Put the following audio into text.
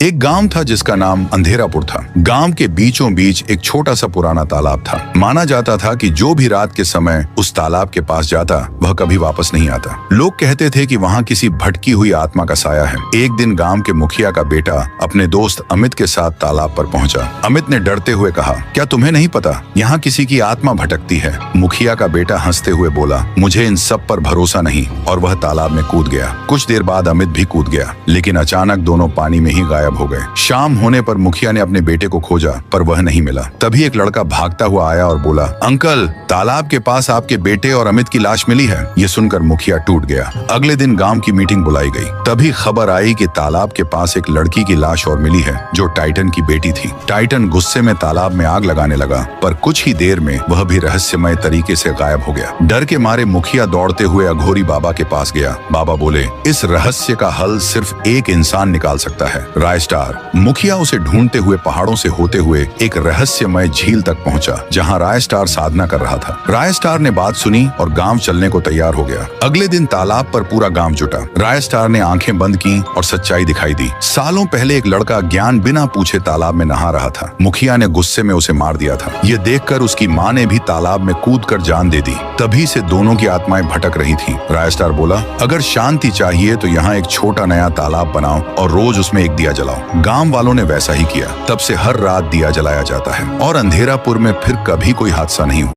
एक गांव था जिसका नाम अंधेरापुर था। गांव के बीचों बीच एक छोटा सा पुराना तालाब था। माना जाता था कि जो भी रात के समय उस तालाब के पास जाता वह कभी वापस नहीं आता। लोग कहते थे कि वहाँ किसी भटकी हुई आत्मा का साया है। एक दिन गांव के मुखिया का बेटा अपने दोस्त अमित के साथ तालाब पर पहुंचा। अमित ने डरते हुए कहा, क्या तुम्हें नहीं पता यहाँ किसी की आत्मा भटकती है? मुखिया का बेटा हंसते हुए बोला, मुझे इन सब पर भरोसा नहीं, और वह तालाब में कूद गया। कुछ देर बाद अमित भी कूद गया, लेकिन अचानक दोनों पानी में ही गायब हो गए। शाम होने पर मुखिया ने अपने बेटे को खोजा, पर वह नहीं मिला। तभी एक लड़का भागता हुआ आया और बोला, अंकल, तालाब के पास आपके बेटे और अमित की लाश मिली है। ये सुनकर मुखिया टूट गया। अगले दिन गांव की मीटिंग बुलाई गई। तभी खबर आई कि तालाब के पास एक लड़की की लाश और मिली है, जो टाइटन की बेटी थी। टाइटन गुस्से में तालाब में आग लगाने लगा, पर कुछ ही देर में वह भी रहस्यमय तरीके से गायब हो गया। डर के मारे मुखिया दौड़ते हुए अघोरी बाबा के पास गया। बाबा बोले, इस रहस्य का हल सिर्फ एक इंसान निकाल सकता है, राय स्टार। मुखिया उसे ढूंढते हुए पहाड़ों से होते हुए एक रहस्यमय झील तक पहुंचा, जहां राय स्टार साधना कर रहा था। राय स्टार ने बात सुनी और गांव चलने को तैयार हो गया। अगले दिन तालाब पर पूरा गांव जुटा। राय स्टार ने आंखें बंद की और सच्चाई दिखाई दी। सालों पहले एक लड़का ज्ञान बिना पूछे तालाब में नहा रहा था। मुखिया ने गुस्से में उसे मार दिया था। ये देखकर उसकी माँ ने भी तालाब में कूदकर जान दे दी। तभी से दोनों की आत्माएं भटक रही थीं। राय स्टार बोला, अगर शांति चाहिए तो यहाँ एक छोटा नया तालाब बनाओ और रोज उसमें एक दिया जलाओ। गांव वालों ने वैसा ही किया। तब से हर रात दिया जलाया जाता है और अंधेरापुर में फिर कभी कोई हादसा नहीं हुआ।